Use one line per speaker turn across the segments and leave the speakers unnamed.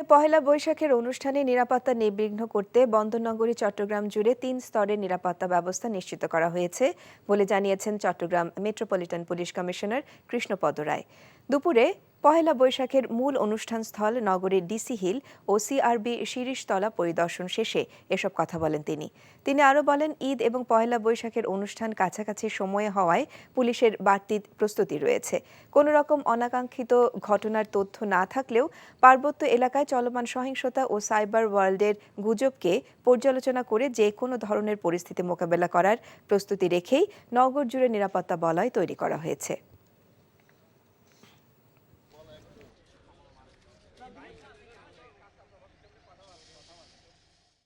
পহেলা বৈশাখের অনুষ্ঠানে নিরাপত্তা নির্বিঘ্ন করতে বন্দরনগরী চট্টগ্রাম জুড়ে ৩ স্তরের নিরাপত্তা ব্যবস্থা নিশ্চিত করা হয়েছে বলে জানিয়েছেন Chattogram metropolitan police commissioner Krishnapada Roy. দুপুরে পহেলা বৈশাখের মূল অনুষ্ঠান স্থল নগরীর ডিসি হিল ও সিআরবি শিরিষতলা পরিদর্শন শেষে এসব কথা বলেন তিনি আরও বলেন, ঈদ এবং পহেলা বৈশাখের অনুষ্ঠান কাছাকাছি সময়ে হওয়ায় পুলিশের বাড়তি প্রস্তুতি রয়েছে। কোনো রকম অনাকাঙ্ক্ষিত ঘটনার তথ্য না থাকলেও পার্বত্য এলাকায় চলমান সহিংসতা ও সাইবার ওয়ার্ল্ডের গুজবকে পর্যালোচনা করে যে কোনো ধরনের পরিস্থিতি মোকাবেলা করার প্রস্তুতি রেখেই নগর জুড়ে নিরাপত্তা বলয় তৈরি করা হয়েছে।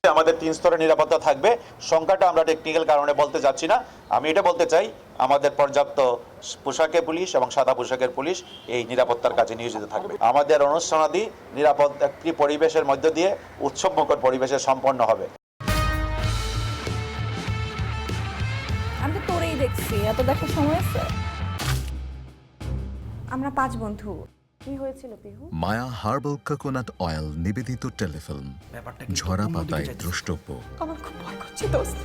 আমাদের 3 স্তরের নিরাপত্তা থাকবে। সংখ্যাটা আমরা টেকনিক্যাল কারণে বলতে যাচ্ছি না। আমি এটা বলতে চাই, আমাদের পর্যাপ্ত পোশাকে পুলিশ এবং সাদা পোশাকের পুলিশ এই নিরাপত্তার কাজে নিয়োজিত থাকবে। আমাদের অনুষ্ঠানাদি নিরাপদ একটি পরিবেশের মধ্য দিয়ে উৎসবমুখর পরিবেশে সম্পন্ন হবে।
আমি তো তোরেই দেখছি, এত দেখার সময় আছে? আমরা 5 বন্ধু। কি হয়েছিল পিহু?
মায়া হার্বাল কোকোনাট অয়েল নিবেদিত টেলিফিল্ম, ঝরা পাতায় দ্রষ্টব্য।
আমার খুব ভয় করছে দোস্ত।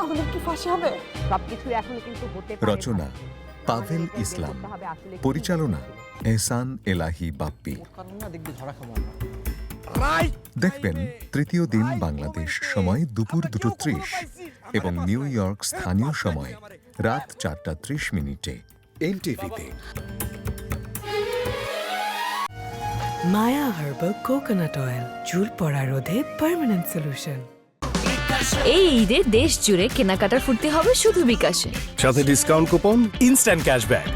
আমাদের কি ফাঁসি হবে?
সবকিছু এখন কিন্তু হতে পারে।
রচনা পাভেল ইসলাম, পরিচালনা এহসান এলাহি বাপ্পি। দেখবেন তৃতীয় দিন বাংলাদেশ সময় দুপুর 2:30 এবং নিউ ইয়র্ক স্থানীয় সময় রাত 4:30 এনটিভিতে।
মায়া হার্বাল কোকোনাট অয়েল, চুল পড়া রোধে পার্মানেন্ট সলিউশন।
এই ঈদে দেশ জুড়ে কেনাকাটার ফুর্তি হবে শুধু বিকাশে,
সাথে ডিসকাউন্ট কুপন, ইনস্ট্যান্ট ক্যাশব্যাক।